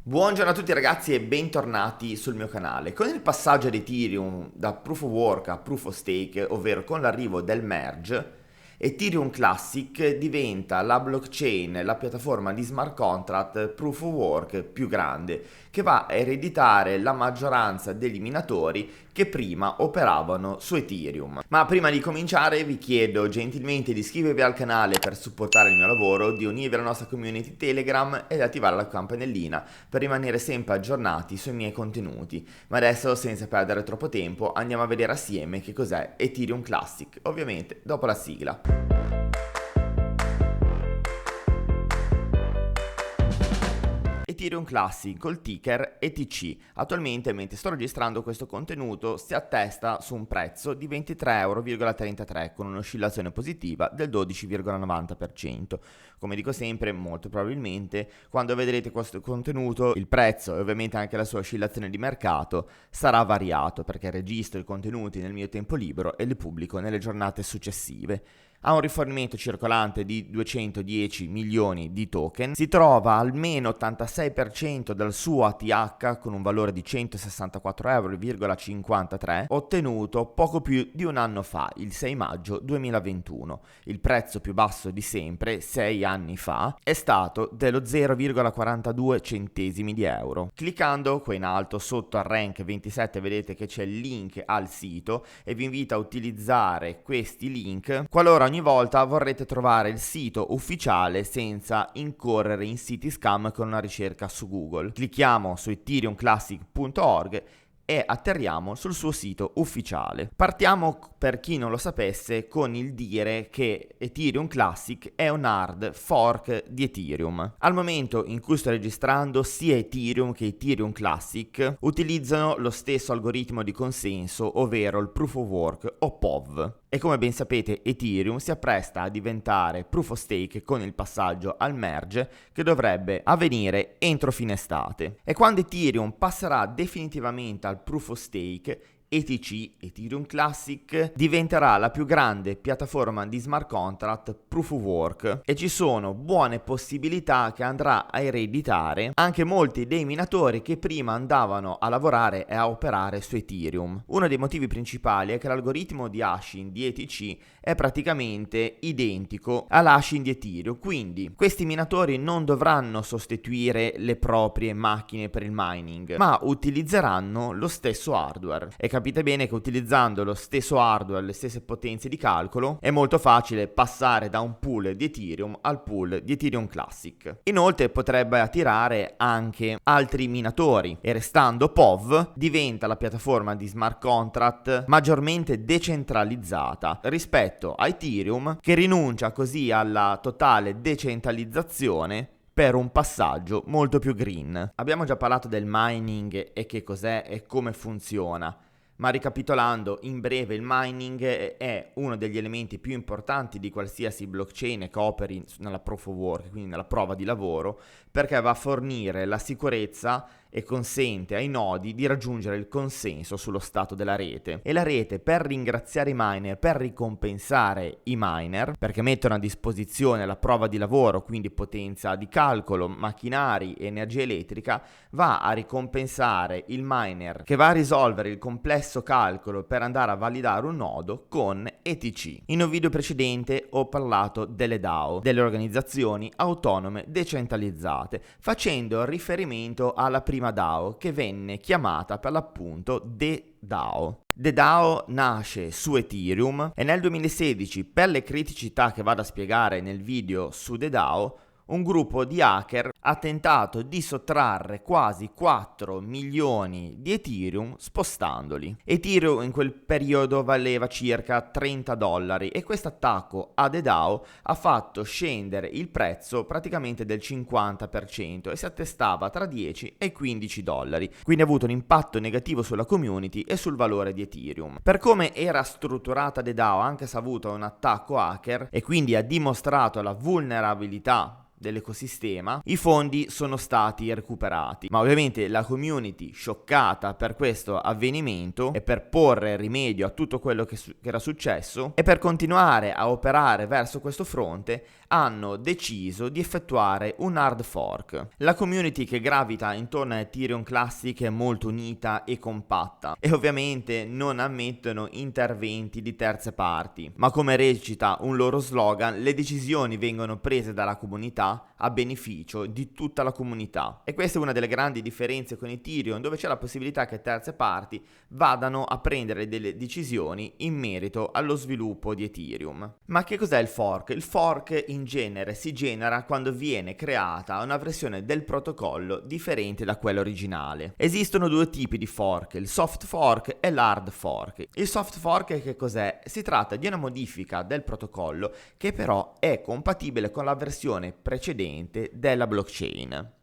Buongiorno a tutti ragazzi e bentornati sul mio canale. Con il passaggio di Ethereum da Proof of Work a Proof of Stake, ovvero con l'arrivo del merge, Ethereum Classic diventa la blockchain, la piattaforma di smart contract Proof of Work più grande, che va a ereditare la maggioranza degli minatori che prima operavano su Ethereum. Ma prima di cominciare vi chiedo gentilmente di iscrivervi al canale per supportare il mio lavoro, di unirvi alla nostra community Telegram e di attivare la campanellina per rimanere sempre aggiornati sui miei contenuti. Ma adesso, senza perdere troppo tempo, andiamo a vedere assieme che cos'è Ethereum Classic, ovviamente dopo la sigla. Ethereum Classic col ticker ETC. Attualmente, mentre sto registrando questo contenuto, si attesta su un prezzo di 23,33 € con un'oscillazione positiva del 12,90%. Come dico sempre, molto probabilmente quando vedrete questo contenuto il prezzo e ovviamente anche la sua oscillazione di mercato sarà variato, perché registro i contenuti nel mio tempo libero e li pubblico nelle giornate successive. Ha un rifornimento circolante di 210 milioni di token, si trova almeno 86% del suo ATH con un valore di 164,53 €, ottenuto poco più di un anno fa, il 6 maggio 2021. Il prezzo più basso di sempre, 6 anni fa, è stato dello 0,42 centesimi di euro. Cliccando qua in alto sotto al rank 27 vedete che c'è il link al sito e vi invito a utilizzare questi link qualora ogni volta vorrete trovare il sito ufficiale senza incorrere in siti scam con una ricerca su Google. Clicchiamo su ethereumclassic.org e atterriamo sul suo sito ufficiale. Partiamo, per chi non lo sapesse, con il dire che Ethereum Classic è un hard fork di Ethereum. Al momento in cui sto registrando, sia Ethereum che Ethereum Classic utilizzano lo stesso algoritmo di consenso, ovvero il Proof of Work o POV. E come ben sapete, Ethereum si appresta a diventare Proof of Stake con il passaggio al merge che dovrebbe avvenire entro fine estate. E quando Ethereum passerà definitivamente al Proof of Stake, ETC, Ethereum Classic, diventerà la più grande piattaforma di smart contract Proof of Work e ci sono buone possibilità che andrà a ereditare anche molti dei minatori che prima andavano a lavorare e a operare su Ethereum. Uno dei motivi principali è che l'algoritmo di hashing di ETC è praticamente identico all'hashing di Ethereum, quindi questi minatori non dovranno sostituire le proprie macchine per il mining, ma utilizzeranno lo stesso hardware. E capite bene che utilizzando lo stesso hardware, le stesse potenze di calcolo, è molto facile passare da un pool di Ethereum al pool di Ethereum Classic. Inoltre potrebbe attirare anche altri minatori e restando POV diventa la piattaforma di smart contract maggiormente decentralizzata rispetto a Ethereum, che rinuncia così alla totale decentralizzazione per un passaggio molto più green. Abbiamo già parlato del mining e che cos'è e come funziona. Ma ricapitolando, in breve, il mining è uno degli elementi più importanti di qualsiasi blockchain che operi nella proof of work, quindi nella prova di lavoro, perché va a fornire la sicurezza e consente ai nodi di raggiungere il consenso sullo stato della rete. E la rete, per ringraziare i miner, per ricompensare i miner, perché mettono a disposizione la prova di lavoro, quindi potenza di calcolo, macchinari e energia elettrica, va a ricompensare il miner che va a risolvere il complesso calcolo per andare a validare un nodo con ETC. In un video precedente ho parlato delle DAO, delle organizzazioni autonome decentralizzate, facendo riferimento alla prima DAO che venne chiamata per l'appunto DAO. The DAO nasce su Ethereum e nel 2016, per le criticità che vado a spiegare nel video su The DAO, un gruppo di hacker ha tentato di sottrarre quasi 4 milioni di Ethereum spostandoli. Ethereum in quel periodo valeva circa $30 e questo attacco a The DAO ha fatto scendere il prezzo praticamente del 50% e si attestava tra 10 e $15. Quindi ha avuto un impatto negativo sulla community e sul valore di Ethereum. Per come era strutturata The DAO, anche se ha avuto un attacco hacker e quindi ha dimostrato la vulnerabilità dell'ecosistema, i fondi sono stati recuperati. Ma ovviamente la community, scioccata per questo avvenimento e per porre rimedio a tutto quello che era successo e per continuare a operare verso questo fronte, hanno deciso di effettuare un hard fork. La community che gravita intorno a Ethereum Classic è molto unita e compatta e ovviamente non ammettono interventi di terze parti, ma come recita un loro slogan, le decisioni vengono prese dalla comunità a beneficio di tutta la comunità. E questa è una delle grandi differenze con Ethereum, dove c'è la possibilità che terze parti vadano a prendere delle decisioni in merito allo sviluppo di Ethereum. Ma che cos'è il fork? Il fork in genere si genera quando viene creata una versione del protocollo differente da quella originale. Esistono due tipi di fork, il soft fork e l'hard fork. Il soft fork che cos'è? Si tratta di una modifica del protocollo che però è compatibile con la versione precedente della blockchain.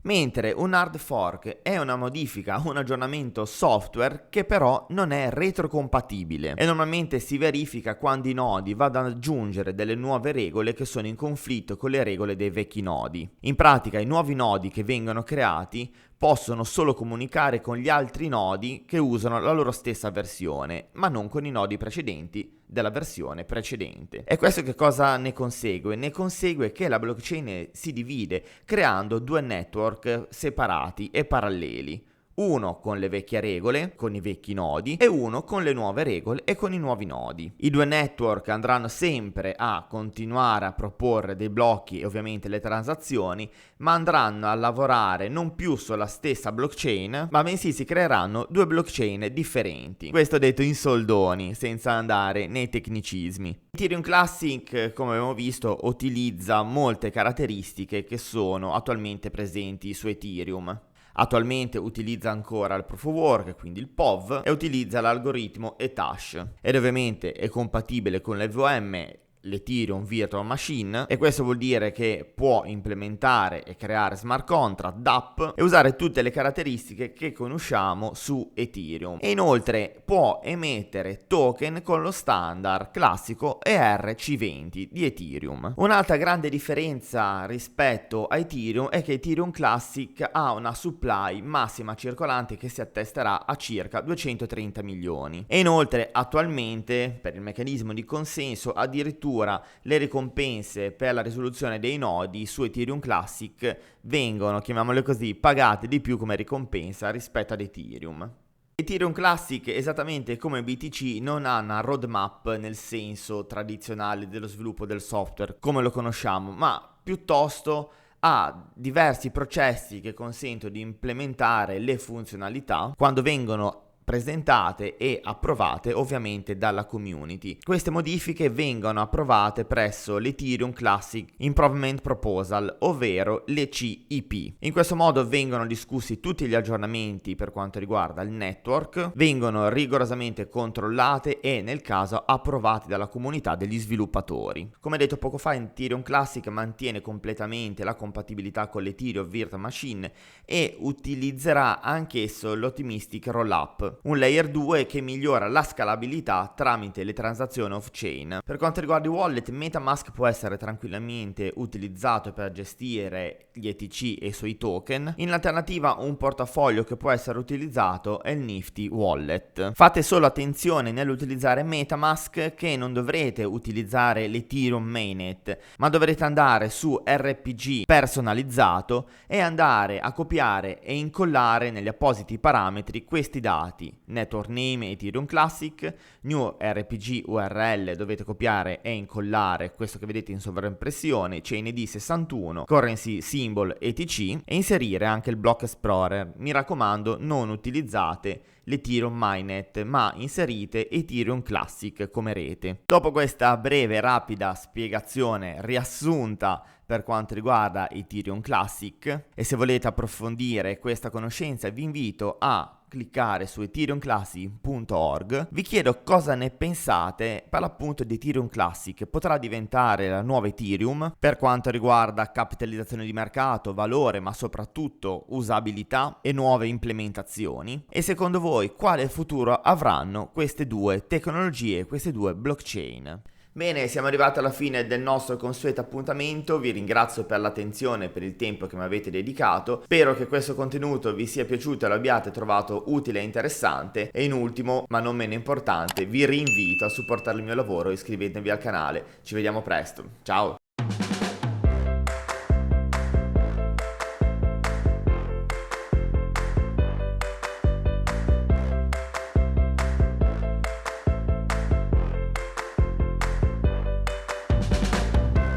Mentre un hard fork è una modifica, un aggiornamento software che però non è retrocompatibile e normalmente si verifica quando i nodi vadano ad aggiungere delle nuove regole che sono in conflitto con le regole dei vecchi nodi. In pratica i nuovi nodi che vengono creati possono solo comunicare con gli altri nodi che usano la loro stessa versione, ma non con i nodi precedenti della versione precedente. E questo che cosa ne consegue? Ne consegue che la blockchain si divide creando due network separati e paralleli. Uno con le vecchie regole, con i vecchi nodi, e uno con le nuove regole e con i nuovi nodi. I due network andranno sempre a continuare a proporre dei blocchi e ovviamente le transazioni, ma andranno a lavorare non più sulla stessa blockchain, ma bensì si creeranno due blockchain differenti. Questo detto in soldoni, senza andare nei tecnicismi. Ethereum Classic, come abbiamo visto, utilizza molte caratteristiche che sono attualmente presenti su Ethereum. Attualmente utilizza ancora il Proof of Work, quindi il POV, e utilizza l'algoritmo Ethash. Ed ovviamente è compatibile con l'EVM, l'Ethereum Virtual Machine, e questo vuol dire che può implementare e creare smart contract, DApp, e usare tutte le caratteristiche che conosciamo su Ethereum. E inoltre può emettere token con lo standard classico ERC20 di Ethereum. Un'altra grande differenza rispetto a Ethereum è che Ethereum Classic ha una supply massima circolante che si attesterà a circa 230 milioni. E inoltre attualmente, per il meccanismo di consenso, addirittura le ricompense per la risoluzione dei nodi su Ethereum Classic vengono, chiamiamole così, pagate di più come ricompensa rispetto ad Ethereum. Ethereum Classic, esattamente come BTC, non ha una roadmap nel senso tradizionale dello sviluppo del software come lo conosciamo, ma piuttosto ha diversi processi che consentono di implementare le funzionalità quando vengono presentate e approvate ovviamente dalla community. Queste modifiche vengono approvate presso l'Ethereum Classic Improvement Proposal, ovvero l'ECIP. In questo modo vengono discussi tutti gli aggiornamenti per quanto riguarda il network, vengono rigorosamente controllate e nel caso approvati dalla comunità degli sviluppatori. Come detto poco fa, Ethereum Classic mantiene completamente la compatibilità con l'Ethereum Virtual Machine e utilizzerà anch'esso l'Optimistic Rollup, un layer 2 che migliora la scalabilità tramite le transazioni off-chain. Per quanto riguarda i wallet, MetaMask può essere tranquillamente utilizzato per gestire gli ETC e i suoi token. In alternativa, un portafoglio che può essere utilizzato è il Nifty Wallet. Fate solo attenzione nell'utilizzare MetaMask che non dovrete utilizzare l'Ethereum Mainnet, ma dovrete andare su RPG personalizzato e andare a copiare e incollare negli appositi parametri questi dati: network name Ethereum Classic, new RPG URL, dovete copiare e incollare questo che vedete in sovraimpressione, chain ID 61, currency symbol ETC, e inserire anche il block explorer. Mi raccomando, non utilizzate l'Ethereum Mainnet, ma inserite Ethereum Classic come rete. Dopo questa breve e rapida spiegazione riassunta per quanto riguarda Ethereum Classic, e se volete approfondire questa conoscenza vi invito a cliccare su ethereumclassic.org. Vi chiedo cosa ne pensate per l'appunto di Ethereum Classic. Potrà diventare la nuova Ethereum per quanto riguarda capitalizzazione di mercato, valore, ma soprattutto usabilità e nuove implementazioni? E secondo voi quale futuro avranno queste due tecnologie, queste due blockchain? Bene, siamo arrivati alla fine del nostro consueto appuntamento, vi ringrazio per l'attenzione e per il tempo che mi avete dedicato, spero che questo contenuto vi sia piaciuto e lo abbiate trovato utile e interessante e in ultimo, ma non meno importante, vi rinvito a supportare il mio lavoro iscrivendovi al canale, ci vediamo presto, ciao!